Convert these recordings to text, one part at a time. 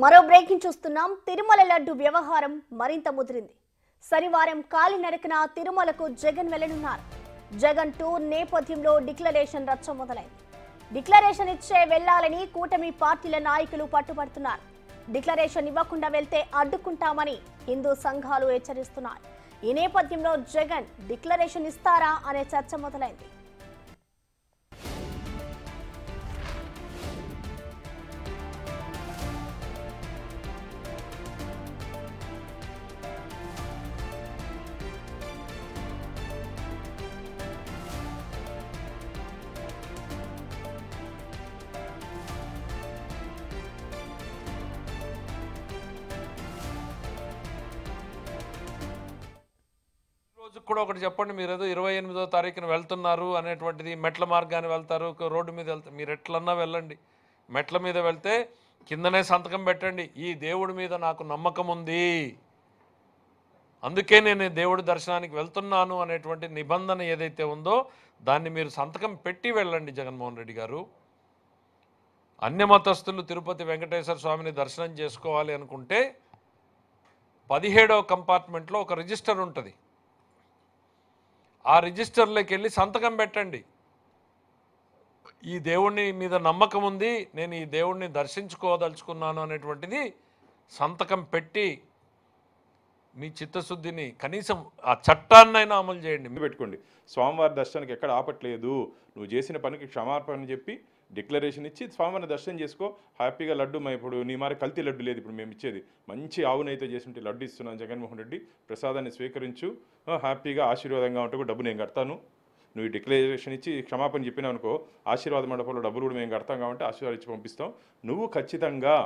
మరో బ్రేకింగ్ చూస్తున్నాం. తిరుమల లడ్డు వ్యవహారం మరింత ముదిరింది. శనివారం కాలినడకన తిరుమలకు జగన్ వెళ్లనున్నారు. జగన్ టూర్ నేపథ్యంలో డిక్లరేషన్ రచ్చ మొదలైంది. డిక్లరేషన్ ఇచ్చే వెళ్లాలని కూటమి పార్టీల నాయకులు పట్టుబడుతున్నారు. డిక్లరేషన్ ఇవ్వకుండా వెళ్తే అడ్డుకుంటామని హిందూ సంఘాలు హెచ్చరిస్తున్నాయి. ఈ నేపథ్యంలో జగన్ డిక్లరేషన్ ఇస్తారా అనే చర్చ మొదలైంది. కూడా ఒకటి చెప్పండి, మీరు ఏదో 28వ తారీఖున వెళ్తున్నారు అనేటువంటిది, మెట్ల మార్గాన్ని వెళ్తారు, రోడ్డు మీద వెళ్తారు, మీరు ఎట్లన్నా వెళ్ళండి. మెట్ల మీద వెళ్తే కిందనే సంతకం పెట్టండి, ఈ దేవుడి మీద నాకు నమ్మకం ఉంది, అందుకే నేను దేవుడి దర్శనానికి వెళ్తున్నాను అనేటువంటి నిబంధన ఏదైతే ఉందో దాన్ని మీరు సంతకం పెట్టి వెళ్ళండి. జగన్మోహన్ రెడ్డి గారు, అన్యమతస్థులు తిరుపతి వెంకటేశ్వర స్వామిని దర్శనం చేసుకోవాలి అనుకుంటే 17వ కంపార్ట్మెంట్లో ఒక రిజిస్టర్ ఉంటుంది. ఆ రిజిస్టర్లోకి వెళ్ళి సంతకం పెట్టండి. ఈ దేవుని మీద నమ్మకం ఉంది, నేను ఈ దేవుణ్ణి దర్శించుకోదలుచుకున్నాను అనేటువంటిది సంతకం పెట్టి మీ చిత్తశుద్ధిని, కనీసం ఆ చట్టాన్నైనా అమలు చేయండి. పెట్టుకోండి. స్వామివారి దర్శనానికి ఎక్కడ ఆపట్లేదు, నువ్వు చేసిన పనికి క్షమాపణ చెప్పి డిక్లరేషన్ ఇచ్చి స్వామివారిని దర్శనం చేసుకో, హ్యాపీగా లడ్డు. ఇప్పుడు నీ మారి కల్తీ లడ్డు లేదు, ఇప్పుడు మేము ఇచ్చేది మంచి ఆవునైతే చేసి లడ్డు ఇస్తున్నాను. జగన్మోహన్ రెడ్డి, ప్రసాదాన్ని స్వీకరించు, హ్యాపీగా ఆశీర్వాదంగా ఉంటే డబ్బు నేను కడతాను. నువ్వు డిక్లరేషన్ ఇచ్చి క్షమాపణ చెప్పినావు అనుకో, ఆశీర్వాద మండపంలో డబ్బులు కూడా మేము కడతాం కాబట్టి ఆశీర్వాదం ఇచ్చి పంపిస్తాం. నువ్వు ఖచ్చితంగా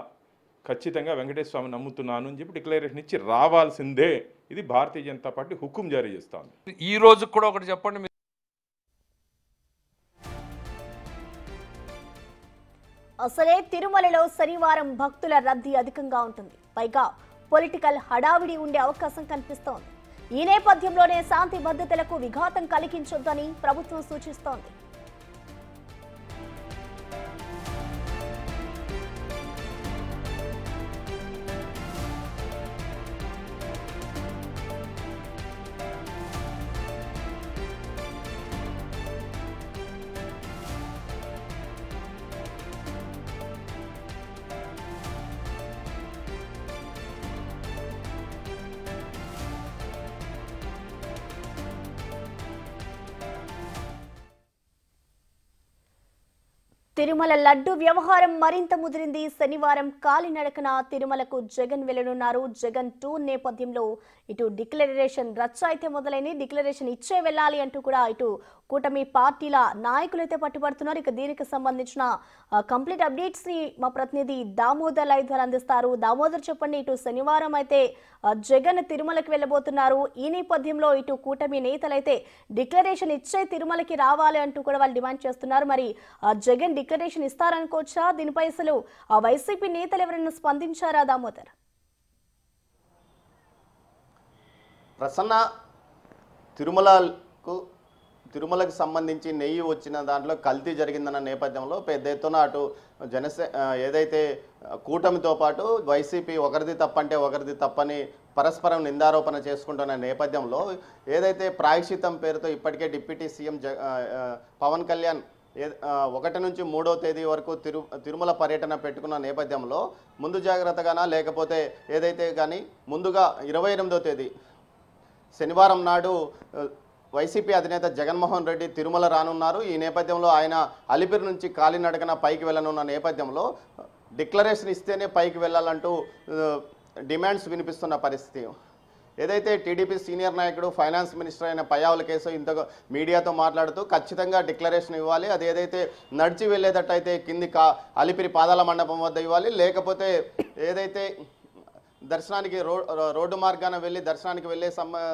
వెంకటేశ్వర స్వామిని నమ్ముతున్నాను అని చెప్పి డిక్లరేషన్ ఇచ్చి రావాల్సిందే. ఇది భారతీయ జనతా పార్టీ హుకుం జారీ చేస్తాను. ఈ రోజు కూడా ఒకటి చెప్పండి, అసలే తిరుమలలో శనివారం భక్తుల రద్దీ అధికంగా ఉంటుంది. పైగా పొలిటికల్ హడావిడి ఉండే అవకాశం కనిపిస్తోంది. ఈ నేపథ్యంలోనే శాంతి భద్రతలకు విఘాతం కలిగించొద్దని ప్రభుత్వం సూచిస్తోంది. తిరుమల లడ్డు వ్యవహారం మరింత ముదిరింది. శనివారం కాలినడకన తిరుమలకు జగన్ వెళ్లనున్నారు. జగన్ టూర్ నేపథ్యంలో ఇటు డిక్లరేషన్ రచ్చ అయితే మొదలైంది. డిక్లరేషన్ ఇచ్చే వెళ్ళాలి అంటూ కూడా ఇటు కూటమి పార్టీల నాయకులు అయితే పట్టుబడుతున్నారు. ఇక దీనికి సంబంధించిన కంప్లీట్ అప్డేట్స్ ని మా ప్రతినిధి దామోదర్ లైవ్ ద్వారా అందిస్తారు. దామోదర్, చెప్పండి, ఇటు శనివారం అయితే జగన్ తిరుమలకి వెళ్ళబోతున్నారు. ఈ నేపథ్యంలో ఇటు కూటమి నేతలైతే డిక్లరేషన్ ఇచ్చే తిరుమలకి రావాలి అంటూ కూడా వాళ్ళు డిమాండ్ చేస్తున్నారు. మరి జగన్ డిక్లరేషన్ ఇస్తారనుకోవచ్చా? దీనిపై అసలు వైసీపీ నేతలు ఎవరైనా స్పందించారా దామోదర్? ప్రసన్న, తిరుమలకు సంబంధించి నెయ్యి వచ్చిన దాంట్లో కల్తీ జరిగిందన్న నేపథ్యంలో పెద్ద ఎత్తున అటు ఏదైతే కూటమితో పాటు వైసీపీ ఒకరిది తప్పంటే ఒకరిది తప్పని పరస్పరం నిందారోపణ చేసుకుంటున్న నేపథ్యంలో ఏదైతే ప్రాయశ్చిత్తం పేరుతో ఇప్పటికే డిప్యూటీ సీఎం పవన్ కళ్యాణ్ 1 నుంచి 3వ తేదీ వరకు తిరుమల పర్యటన పెట్టుకున్న నేపథ్యంలో ముందు జాగ్రత్తగానా లేకపోతే ఏదైతే కానీ ముందుగా 28వ తేదీ శనివారం నాడు వైసీపీ అధినేత జగన్మోహన్ రెడ్డి తిరుమల రానున్నారు. ఈ నేపథ్యంలో ఆయన అలిపిరి నుంచి కాలినడకన పైకి వెళ్ళనున్న నేపథ్యంలో డిక్లరేషన్ ఇస్తేనే పైకి వెళ్ళాలంటూ డిమాండ్స్ వినిపిస్తున్న పరిస్థితి. ఏదైతే టీడీపీ సీనియర్ నాయకుడు ఫైనాన్స్ మినిస్టర్ అయిన పయ్యావుల కేసు ఇంతగా మీడియాతో మాట్లాడుతూ ఖచ్చితంగా డిక్లరేషన్ ఇవ్వాలి, అది ఏదైతే నడిచి వెళ్ళేటట్టయితే కింది అలిపిరి పాదాల మండపం వద్ద ఇవ్వాలి, లేకపోతే ఏదైతే దర్శనానికి రోడ్డు మార్గాన వెళ్ళి దర్శనానికి వెళ్ళే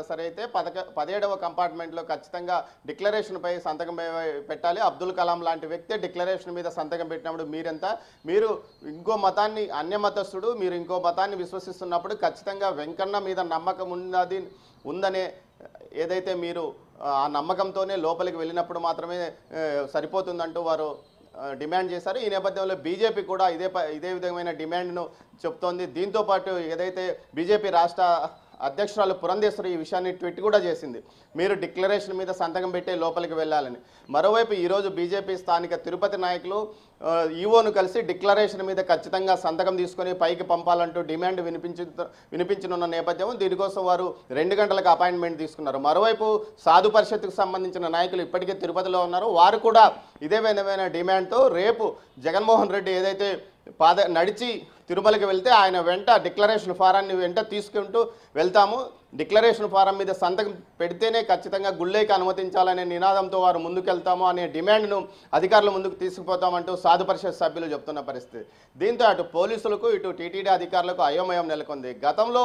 సరే అయితే 17వ కంపార్ట్మెంట్లో ఖచ్చితంగా డిక్లరేషన్పై సంతకం పెట్టాలి. అబ్దుల్ కలాం లాంటి వ్యక్తి డిక్లరేషన్ మీద సంతకం పెట్టినప్పుడు మీరు ఇంకో మతాన్ని, అన్యమతస్థుడు, మీరు ఇంకో మతాన్ని విశ్వసిస్తున్నప్పుడు ఖచ్చితంగా వెంకన్న మీద నమ్మకం ఉందనే ఏదైతే మీరు ఆ నమ్మకంతోనే లోపలికి వెళ్ళినప్పుడు మాత్రమే సరిపోతుందంటూ వారు డిమాండ్ చేశారు. ఈ నేపథ్యంలో బీజేపీ కూడా ఇదే విధమైన డిమాండ్ను చెప్తోంది. దీంతోపాటు ఏదైతే బీజేపీ రాష్ట్ర అధ్యక్షురాలు పురంధేశ్వరి ఈ విషయాన్ని ట్వీట్ కూడా చేసింది, మీరు డిక్లరేషన్ మీద సంతకం పెట్టే లోపలికి వెళ్ళాలని. మరోవైపు ఈరోజు బీజేపీ స్థానిక తిరుపతి నాయకులు ఈవోను కలిసి డిక్లరేషన్ మీద ఖచ్చితంగా సంతకం తీసుకొని పైకి పంపాలంటూ డిమాండ్ వినిపించనున్న నేపథ్యం. దీనికోసం వారు 2 గంటలకు అపాయింట్మెంట్ తీసుకున్నారు. మరోవైపు సాధు పరిషత్తుకు సంబంధించిన నాయకులు ఇప్పటికే తిరుపతిలో ఉన్నారు. వారు కూడా ఇదే విధమైన డిమాండ్తో రేపు జగన్మోహన్ రెడ్డి ఏదైతే నడిచి తిరుమలకి వెళ్తే ఆయన వెంట డిక్లరేషన్ ఫారాన్ని వెంట తీసుకుంటూ వెళ్తాము, డిక్లరేషన్ ఫారం మీద సంతకం పెడితేనే ఖచ్చితంగా గుళ్ళేకి అనుమతించాలనే నినాదంతో వారు ముందుకెళ్తాము అనే డిమాండ్ను అధికారుల ముందుకు తీసుకుపోతామంటూ సాధు పరిషత్ సభ్యులు చెప్తున్న పరిస్థితి. దీంతో అటు పోలీసులకు ఇటు టీటీడీ అధికారులకు అయోమయం నెలకొంది. గతంలో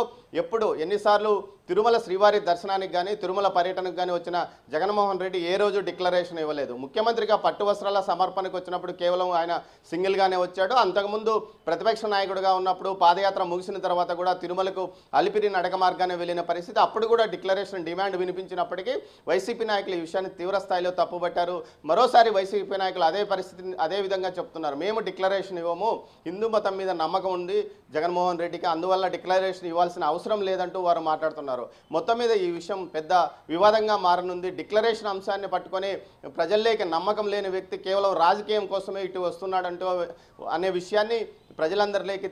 ఎన్నిసార్లు తిరుమల శ్రీవారి దర్శనానికి కానీ తిరుమల పర్యటనకు కానీ వచ్చిన జగన్మోహన్ రెడ్డి ఏ రోజు డిక్లరేషన్ ఇవ్వలేదు. ముఖ్యమంత్రిగా పట్టు వస్త్రాల సమర్పణకు వచ్చినప్పుడు కేవలం ఆయన సింగిల్గానే వచ్చాడు. అంతకుముందు ప్రతిపక్ష నాయకుడిగా ఉన్నప్పుడు పాదయాత్ర ముగిసిన తర్వాత కూడా తిరుమలకు అలిపిరి నడక మార్గాన్ని వెళ్ళిన పరిస్థితి. అప్పుడు కూడా డిక్లరేషన్ డిమాండ్ వినిపించినప్పటికీ వైసీపీ నాయకులు ఈ విషయాన్ని తీవ్ర స్థాయిలో తప్పుబట్టారు. మరోసారి వైసీపీ నాయకులు అదే విధంగా చెప్తున్నారు, మేము డిక్లరేషన్ ఇవ్వము, హిందూ మతం మీద నమ్మకం ఉంది జగన్మోహన్ రెడ్డికి, అందువల్ల డిక్లరేషన్ ఇవ్వాల్సిన అవసరం లేదంటూ వారు మాట్లాడుతున్నారు. మొత్తం మీద ఈ విషయం పెద్ద వివాదంగా మారనుంది. డిక్లరేషన్ అంశాన్ని పట్టుకొని ప్రజల్లోకి నమ్మకం లేని వ్యక్తి కేవలం రాజకీయం కోసమే ఇటు వస్తున్నాడంటూ అనే విషయాన్ని ప్రజలందరిలోకి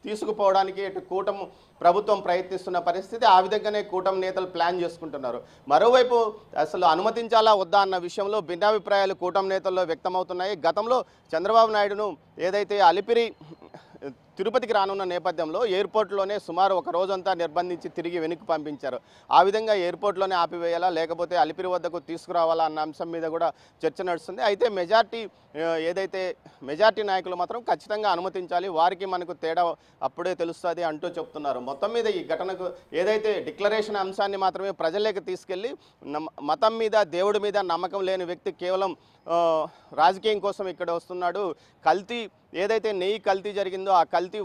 తీసుకుపోవడానికి ఇటు కూటమి ప్రభుత్వం ప్రయత్నిస్తున్న పరిస్థితి. ఆ విధంగానే కూటమి నేతలు ప్లాన్ చేసుకుంటున్నారు. మరోవైపు అసలు అనుమతించాలా వద్దా అన్న విషయంలో భిన్నాభిప్రాయాలు కూటమి నేతల్లో వ్యక్తమవుతున్నాయి. గతంలో చంద్రబాబు నాయుడును ఏదైతే అలిపిరి తిరుపతికి రానున్న నేపథ్యంలో ఎయిర్పోర్ట్లోనే సుమారు ఒక రోజంతా నిర్బంధించి తిరిగి వెనక్కి పంపించారు. ఆ విధంగా ఎయిర్పోర్ట్లోనే ఆపివేయాలా లేకపోతే అలిపిరి వద్దకు తీసుకురావాలా అన్న అంశం మీద కూడా చర్చ నడుస్తుంది. అయితే మెజార్టీ నాయకులు మాత్రం ఖచ్చితంగా అనుమతించాలి, వారికి మనకు తేడా అప్పుడే తెలుస్తుంది అంటూ చెప్తున్నారు. మొత్తం మీద ఈ ఘటనకు ఏదైతే డిక్లరేషన్ అంశాన్ని మాత్రమే ప్రజల్లోకి తీసుకెళ్ళి మతం మీద దేవుడి మీద నమ్మకం లేని వ్యక్తి కేవలం రాజకీయం కోసం ఇక్కడ వస్తున్నాడు. ఏదైతే నెయ్యి కల్తీ జరిగిందో ఆ కల్తీ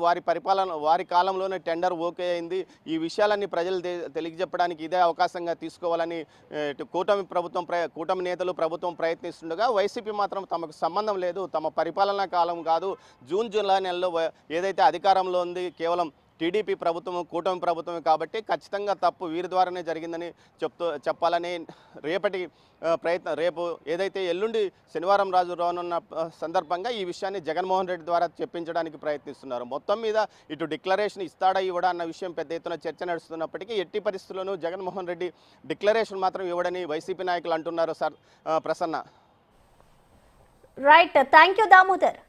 వారి కాలంలోనే టెండర్ ఓకే అయింది. ఈ విషయాలన్నీ ప్రజలు తెలియజెప్పడానికి ఇదే అవకాశంగా తీసుకోవాలని కూటమి నేతలు ప్రభుత్వం ప్రయత్నిస్తుండగా వైసీపీ మాత్రం తమకు సంబంధం లేదు, తమ పరిపాలనా కాలం కాదు, జూలై నెలలో ఏదైతే అధికారంలో ఉంది కేవలం టీడీపీ ప్రభుత్వం కూటమి ప్రభుత్వమే కాబట్టి ఖచ్చితంగా తప్పు వీరి ద్వారానే జరిగిందని చెప్పాలని రేపు ఏదైతే ఎల్లుండి శనివారం రోజు రానున్న సందర్భంగా ఈ విషయాన్ని జగన్మోహన్ రెడ్డి ద్వారా చెప్పించడానికి ప్రయత్నిస్తున్నారు. మొత్తం మీద ఇటు డిక్లరేషన్ ఇస్తాడా ఇవ్వడా అన్న విషయం పెద్ద ఎత్తున చర్చ నడుస్తున్నప్పటికీ ఎట్టి పరిస్థితుల్లోనూ జగన్మోహన్ రెడ్డి డిక్లరేషన్ మాత్రం ఇవ్వడని వైసీపీ నాయకులు అంటున్నారు. Prasanna. Right, thank you Damodar.